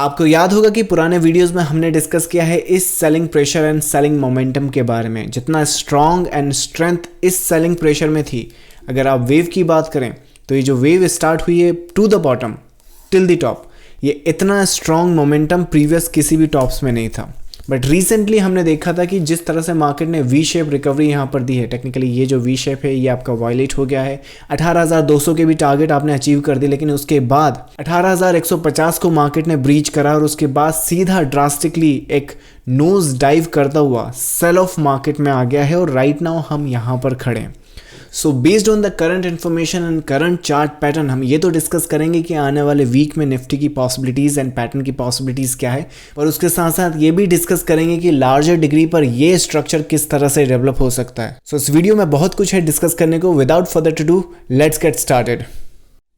आपको याद होगा कि पुराने वीडियोस में हमने डिस्कस किया है इस selling pressure and selling momentum के बारे में। जितना स्ट्रॉन्ग एंड स्ट्रेंथ इस सेलिंग प्रेशर में थी, अगर आप वेव की बात करें तो ये जो वेव स्टार्ट हुई है to the bottom till the top, ये इतना स्ट्रॉन्ग मोमेंटम प्रीवियस किसी भी टॉप्स में नहीं था। बट रिसेंटली हमने देखा था कि जिस तरह से मार्केट ने वी शेप रिकवरी यहाँ पर दी है, टेक्निकली ये जो वी शेप है ये आपका वायलेट हो गया है। 18,200 के भी टारगेट आपने अचीव कर दी, लेकिन उसके बाद 18,150 को मार्केट ने ब्रीच करा और उसके बाद सीधा ड्रास्टिकली एक नोज डाइव करता हुआ सेल ऑफ मार्केट में आ गया है और राइट नाउ हम यहाँ पर खड़े हैं। So based on the current information and current chart pattern हम ये तो डिस्कस करेंगे कि आने वाले वीक में निफ्टी की पॉसिबिलिटीज़ एंड पैटर्न की पॉसिबिलिटीज़ क्या है, और उसके साथ साथ ये भी डिस्कस करेंगे कि लार्जर डिग्री पर ये स्ट्रक्चर किस तरह से डेवलप हो सकता है। सो इस वीडियो में बहुत कुछ है डिस्कस करने को। Without further to do let's get started.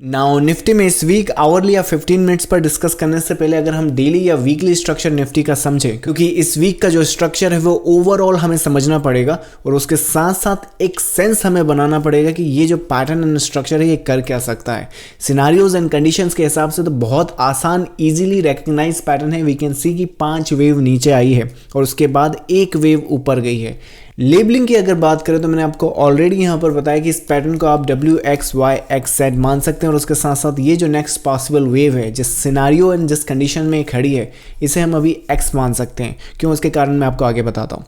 Now Nifty में इस वीक आवरली या 15 मिनट्स पर डिस्कस करने से पहले अगर हम डेली या वीकली स्ट्रक्चर निफ्टी का समझें, क्योंकि इस वीक का जो स्ट्रक्चर है वो ओवरऑल हमें समझना पड़ेगा और उसके साथ साथ एक सेंस हमें बनाना पड़ेगा कि ये जो पैटर्न एंड स्ट्रक्चर है ये कर क्या सकता है। सिनारियोज एंड कंडीशंस के हिसाब से तो बहुत आसान इजीली रिकग्नाइज पैटर्न है। वी कैन सी कि 5 वेव नीचे आई है और उसके बाद एक वेव ऊपर गई है। लेबलिंग की अगर बात करें तो मैंने आपको ऑलरेडी यहाँ पर बताया कि इस पैटर्न को आप WXYXZ मान सकते हैं और उसके साथ साथ ये जो नेक्स्ट पॉसिबल वेव है जिस सिनारियो एंड जिस कंडीशन में खड़ी है इसे हम अभी X मान सकते हैं। क्यों, उसके कारण मैं आपको आगे बताता हूँ।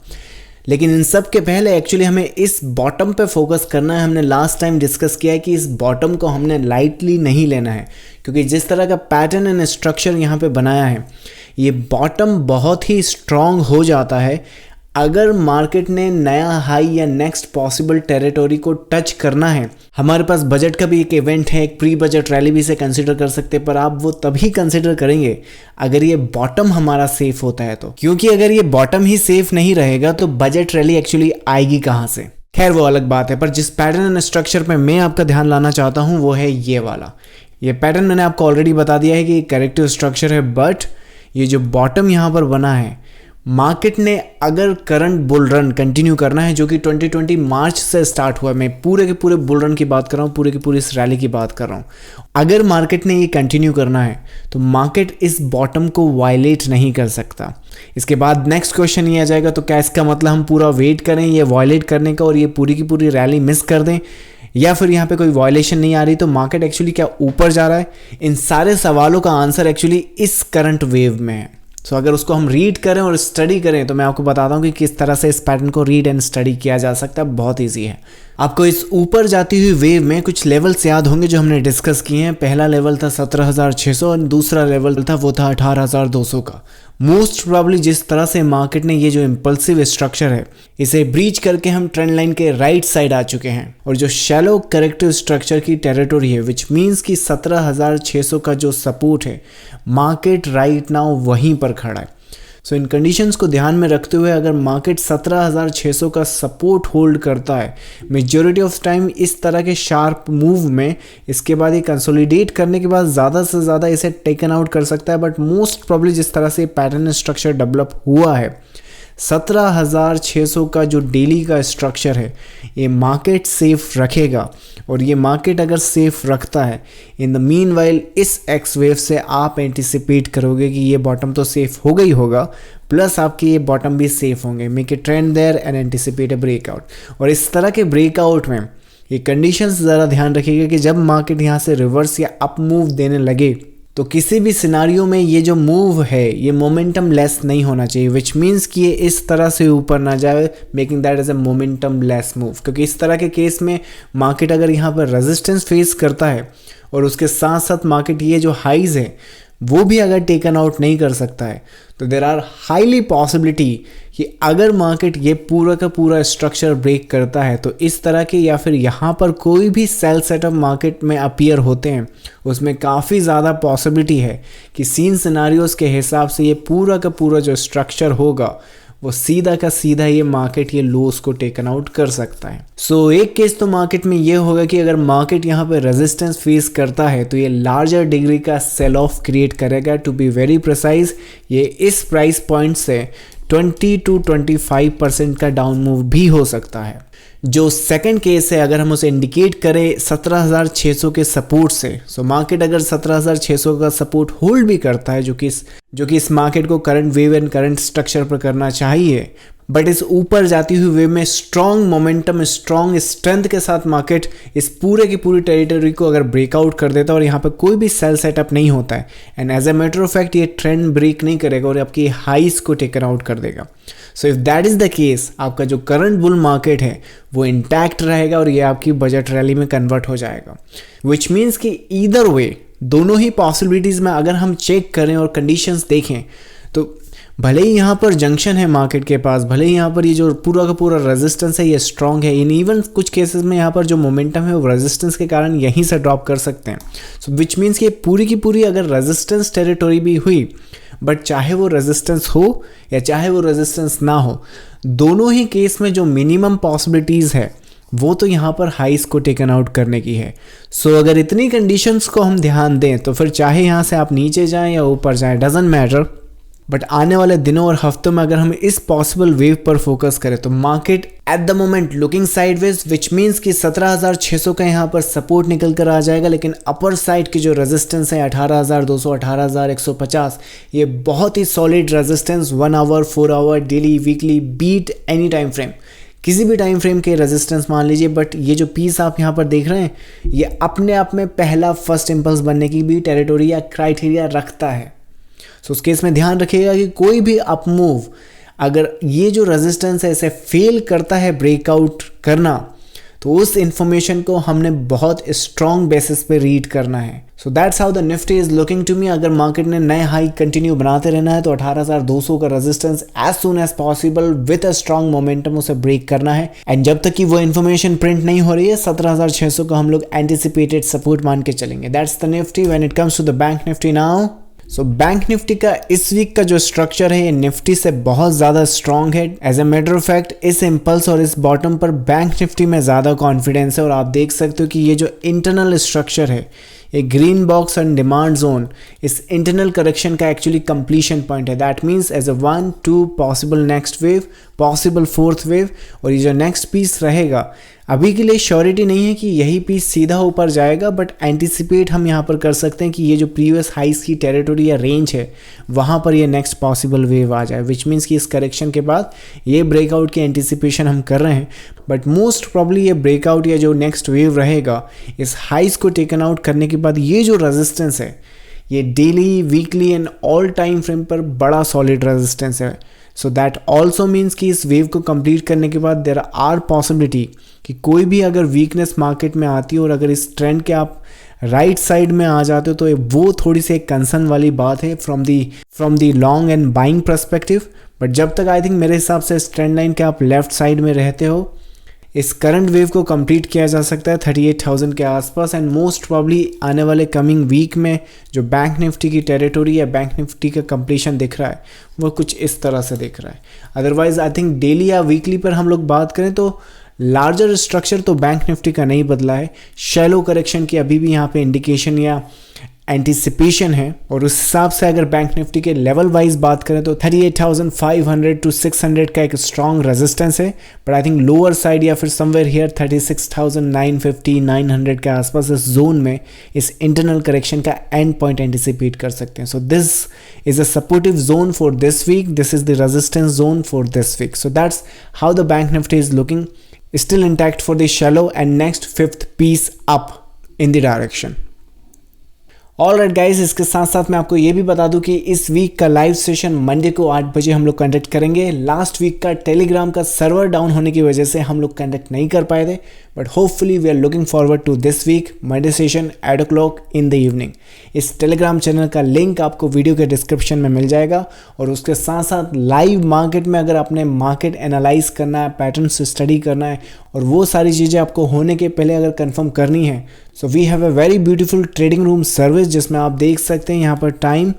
लेकिन इन सब के पहले एक्चुअली हमें इस बॉटम पे फोकस करना है। हमने लास्ट टाइम डिस्कस किया है कि इस बॉटम को हमने लाइटली नहीं लेना है, क्योंकि जिस तरह का पैटर्न एंड स्ट्रक्चर यहाँ पे बनाया है ये बॉटम बहुत ही स्ट्रॉन्ग हो जाता है अगर मार्केट ने नया हाई या नेक्स्ट पॉसिबल टेरिटोरी को टच करना है। हमारे पास बजट का भी एक इवेंट है, एक प्री बजट रैली भी इसे कंसिडर कर सकते हैं, पर आप वो तभी कंसिडर करेंगे अगर ये बॉटम हमारा सेफ होता है तो, क्योंकि अगर ये बॉटम ही सेफ नहीं रहेगा तो बजट रैली एक्चुअली आएगी कहाँ से। खैर वो अलग बात है, पर जिस पैटर्न एंड स्ट्रक्चर पे मैं आपका ध्यान लाना चाहता हूँ वो है ये वाला। ये पैटर्न मैंने आपको ऑलरेडी बता दिया है कि करेक्टिव स्ट्रक्चर है, बट ये जो बॉटम यहाँ पर बना है, मार्केट ने अगर करंट बुल रन कंटिन्यू करना है जो कि 2020 मार्च से स्टार्ट हुआ, मैं पूरे के पूरे बुल रन की बात कर रहा हूँ, पूरे की पूरी इस रैली की बात कर रहा हूँ, अगर मार्केट ने ये कंटिन्यू करना है तो मार्केट इस बॉटम को वायलेट नहीं कर सकता। इसके बाद नेक्स्ट क्वेश्चन ये आ जाएगा, तो क्या इसका मतलब हम पूरा वेट करें ये वायलेट करने का और ये पूरी की पूरी रैली मिस कर दें, या फिर यहाँ पे कोई वायलेशन नहीं आ रही तो मार्केट एक्चुअली क्या ऊपर जा रहा है? इन सारे सवालों का आंसर एक्चुअली इस करंट वेव में है। सो अगर उसको हम रीड करें और स्टडी करें तो मैं आपको बताता हूँ कि किस तरह से इस पैटर्न को रीड एंड स्टडी किया जा सकता है। बहुत इजी है। आपको इस ऊपर जाती हुई वेव में कुछ लेवल्स याद होंगे जो हमने डिस्कस किए हैं। पहला लेवल था 17,600 और दूसरा लेवल था वो था 18,200 का। मोस्ट प्रोबेबली जिस तरह से मार्केट ने ये जो इम्पल्सिव स्ट्रक्चर है इसे ब्रीच करके हम ट्रेंड लाइन के राइट साइड आ चुके हैं और जो शैलो करेक्टिव स्ट्रक्चर की टेरिटोरी है विच मीन्स कि 17,600 का जो सपोर्ट है मार्केट राइट नाउ वहीं पर खड़ा है। सो इन कंडीशंस को ध्यान में रखते हुए अगर मार्केट 17,600 का सपोर्ट होल्ड करता है मेजॉरिटी ऑफ टाइम इस तरह के शार्प मूव में, इसके बाद ये कंसोलिडेट करने के बाद ज़्यादा से ज़्यादा इसे टेकन आउट कर सकता है। बट मोस्ट प्रॉब्ली जिस तरह से पैटर्न स्ट्रक्चर डेवलप हुआ है 17,600 का जो डेली का स्ट्रक्चर है ये मार्केट सेफ रखेगा और ये मार्केट अगर सेफ रखता है इन द मीन वाइल इस एक्स वेव से आप एंटिसिपेट करोगे कि ये बॉटम तो सेफ हो गई होगा, प्लस आपके ये बॉटम भी सेफ होंगे। Make a trend there and anticipate a breakout. और इस तरह के ब्रेकआउट में ये कंडीशंस ज़रा ध्यान रखिएगा कि जब मार्केट यहाँ से रिवर्स या अप मूव देने लगे तो किसी भी सिनारियो में ये जो मूव है ये मोमेंटम लेस नहीं होना चाहिए, विच मीन्स कि ये इस तरह से ऊपर ना जाए, making that as a momentum less move. क्योंकि इस तरह के केस में मार्केट अगर यहाँ पर रेजिस्टेंस फेस करता है और उसके साथ साथ मार्केट ये जो हाइज है वो भी अगर टेकन आउट नहीं कर सकता है तो देर आर हाईली पॉसिबिलिटी कि अगर मार्केट ये पूरा का पूरा स्ट्रक्चर ब्रेक करता है तो इस तरह के या फिर यहाँ पर कोई भी सेल सेटअप मार्केट में अपीयर होते हैं उसमें काफ़ी ज़्यादा पॉसिबिलिटी है कि सीन सिनारियोज के हिसाब से ये पूरा का पूरा जो स्ट्रक्चर होगा वो सीधा का सीधा ये मार्केट ये लोस को टेकन आउट कर सकता है। सो एक केस तो मार्केट में ये होगा कि अगर मार्केट यहाँ पे रेजिस्टेंस फेस करता है तो ये लार्जर डिग्री का सेल ऑफ क्रिएट करेगा। टू बी वेरी प्रिसाइज ये इस प्राइस पॉइंट से 20 to 25% का डाउन मूव भी हो सकता है। जो सेकंड केस है अगर हम उसे इंडिकेट करें 17,600 के सपोर्ट से, सो मार्केट अगर 17,600 का सपोर्ट होल्ड भी करता है, जो कि इस मार्केट को current wave and current structure पर करना चाहिए, बट इस ऊपर जाती हुई वेव में स्ट्रॉन्ग मोमेंटम, स्ट्रॉन्ग स्ट्रेंथ के साथ मार्केट इस पूरे की पूरी टेरिटरी को अगर ब्रेकआउट कर देता है और यहाँ पर कोई भी सेल सेटअप नहीं होता है, and as a matter of fact ये ट्रेंड ब्रेक नहीं करेगा और आपकी हाइस को टेकन आउट कर देगा। So if that is the case, आपका जो करंट बुल मार्केट है वो इंटैक्ट रहेगा और ये आपकी बजट रैली में कन्वर्ट हो जाएगा, विच मीन्स कि ईदर वे दोनों ही पॉसिबिलिटीज में अगर हम चेक करें और कंडीशंस देखें तो भले ही यहाँ पर जंक्शन है मार्केट के पास, भले ही यहाँ पर ये जो पूरा का पूरा रेजिस्टेंस है ये स्ट्रॉन्ग है, इन इवन कुछ केसेस में यहाँ पर जो मोमेंटम है वो रेजिस्टेंस के कारण यहीं से ड्रॉप कर सकते हैं। सो विच मीन्स कि पूरी की पूरी अगर रेजिस्टेंस टेरिटोरी भी हुई, बट चाहे वो रेजिस्टेंस हो या चाहे वो रेजिस्टेंस ना हो, दोनों ही केस में जो मिनिमम पॉसिबिलिटीज़ है वो तो यहाँ पर हाइस को टेकन आउट करने की है। सो अगर इतनी कंडीशंस को हम ध्यान दें तो फिर चाहे यहाँ से आप नीचे जाएं या ऊपर जाएं, डजंट मैटर, बट आने वाले दिनों और हफ्तों में अगर हम इस पॉसिबल वेव पर फोकस करें तो market at the moment looking sideways, which means कि 17,600 का यहाँ पर सपोर्ट निकल कर आ जाएगा, लेकिन अपर साइड की जो रेजिस्टेंस है 18,200, 18,150, ये बहुत ही solid resistance 1 hour, 4 hour, daily, weekly, beat any time frame, किसी भी टाइम फ्रेम के रेजिस्टेंस मान लीजिए। बट ये जो पीस आप यहाँ पर देख रहे हैं ये अपने आप में पहला फर्स्ट इम्पल्स बनने की भी टेरिटोरी या क्राइटेरिया रखता है। सो उस केस में ध्यान रखिएगा कि कोई भी अप मूव अगर ये जो रेजिस्टेंस है इसे फेल करता है ब्रेकआउट करना, तो उस इंफॉर्मेशन को हमने बहुत स्ट्रॉन्ग बेसिस पे रीड करना है। So that's how the Nifty is looking to me. अगर मार्केट ने नए हाई कंटिन्यू बनाते रहना है तो 18,200 का resistance as soon as possible with a strong momentum उसे ब्रेक करना है, एंड जब तक कि वो इन्फॉर्मेशन प्रिंट नहीं हो रही है 17,600 का हम लोग एंटिसिपेटेड सपोर्ट मान के चलेंगे। That's the Nifty. When it comes to the bank Nifty now, so bank Nifty का इस वीक का जो स्ट्रक्चर है ये निफ्टी से बहुत ज़्यादा स्ट्रॉन्ग है। As a matter of fact इस इम्पल्स और इस बॉटम पर बैंक निफ्टी में ज़्यादा कॉन्फिडेंस है, और आप देख सकते हो कि ये जो इंटरनल स्ट्रक्चर है, ये green box and demand zone इस इंटरनल करेक्शन का एक्चुअली कंप्लीशन पॉइंट है। That means as a 1, 2 possible next wave, possible fourth wave, और ये जो नेक्स्ट पीस रहेगा अभी के लिए श्योरिटी नहीं है कि यही पीस सीधा ऊपर जाएगा, बट एंटिसिपेट हम यहाँ पर कर सकते हैं कि ये जो प्रीवियस हाइस की टेरिटोरी या रेंज है वहाँ पर ये नेक्स्ट पॉसिबल वेव आ जाए, विच मीन्स कि इस करेक्शन के बाद ये ब्रेकआउट की एंटिसिपेशन हम कर रहे हैं। बट मोस्ट प्रॉब्ली ये ब्रेकआउट या जो नेक्स्ट वेव रहेगा इस हाइस को टेकन आउट करने के बाद ये जो रेजिस्टेंस है ये daily, weekly and all time frame पर बड़ा सॉलिड रेजिस्टेंस है। सो दैट ऑल्सो मीन्स कि इस वेव को कंप्लीट करने के बाद देयर आर पॉसिबिलिटी कि कोई भी अगर वीकनेस मार्केट में आती है और अगर इस ट्रेंड के आप राइट साइड में आ जाते हो तो वो थोड़ी सी एक कंसर्न वाली बात है from the long and buying perspective. But जब तक आई थिंक मेरे हिसाब से इस ट्रेंड लाइन के आप लेफ्ट साइड में रहते हो, इस करंट वेव को कंप्लीट किया जा सकता है 38,000 के आसपास, एंड मोस्ट प्रॉब्ली आने वाले कमिंग वीक में जो बैंक निफ्टी की टेरिटोरी या बैंक निफ्टी का कंप्लीशन दिख रहा है वो कुछ इस तरह से दिख रहा है। अदरवाइज आई थिंक डेली या वीकली पर हम लोग बात करें तो लार्जर स्ट्रक्चर तो बैंक निफ्टी का नहीं बदला है, शैलो करेक्शन की अभी भी यहाँ पे इंडिकेशन या एंटिसिपेशन है, और उस हिसाब से अगर बैंक निफ्टी के लेवल वाइज बात करें तो 38,500 टू 600 का एक स्ट्रॉन्ग रेजिस्टेंस है, but I think lower side या फिर समवेयर हियर 36,950, 900 के आसपास इस जोन में इस इंटरनल करेक्शन का एंड पॉइंट एंटिसिपेट कर सकते हैं। So this is a supportive zone for this week, this is the resistance zone for this week. So that's how the bank Nifty is looking, still intact for the shallow and next fifth piece up in the direction. Alright guys, इसके साथ साथ मैं आपको ये भी बता दूं कि इस वीक का लाइव सेशन मंडे को 8 बजे हम लोग कंडक्ट करेंगे। लास्ट वीक का टेलीग्राम का सर्वर डाउन होने की वजह से हम लोग कंडक्ट नहीं कर पाए थे, but hopefully we are looking forward to this week Monday session 8 o'clock in the evening. इस टेलीग्राम चैनल का लिंक आपको वीडियो के डिस्क्रिप्शन में मिल जाएगा, और उसके साथ साथ लाइव मार्केट में अगर आपने मार्केट एनालाइज करना है, पैटर्न से स्टडी करना है, और वो सारी चीज़ें आपको होने के पहले अगर कंफर्म करनी है, so we have a very beautiful trading room service जिसमें आप देख सकते हैं यहाँ पर टाइम,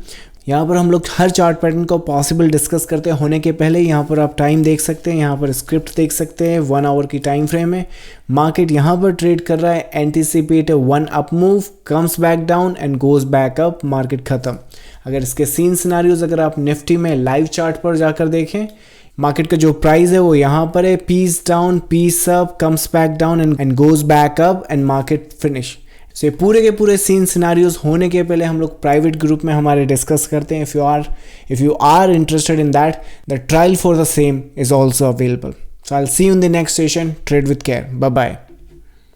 यहाँ पर हम लोग हर चार्ट पैटर्न को पॉसिबल डिस्कस करते हैं होने के पहले। यहाँ पर आप टाइम देख सकते हैं, यहाँ पर स्क्रिप्ट देख सकते हैं, 1 आवर की टाइम फ्रेम है। मार्केट यहाँ पर ट्रेड कर रहा है, anticipate 1 up move, comes back down and goes back up, market खत्म। अगर इसके सीन सिनारियोज अगर आप निफ्टी में लाइव चार्ट पर जाकर देखें, मार्केट का जो प्राइस है वो यहाँ पर है, piece down, piece up, comes back down and goes back up and market finish. So ये पूरे के पूरे सीन सिनारियोज होने के पहले हम लोग प्राइवेट ग्रुप में हमारे डिस्कस करते हैं। If you are interested in that, the trial for the same is also available. So I will see you in the next session. Trade with care. Bye bye.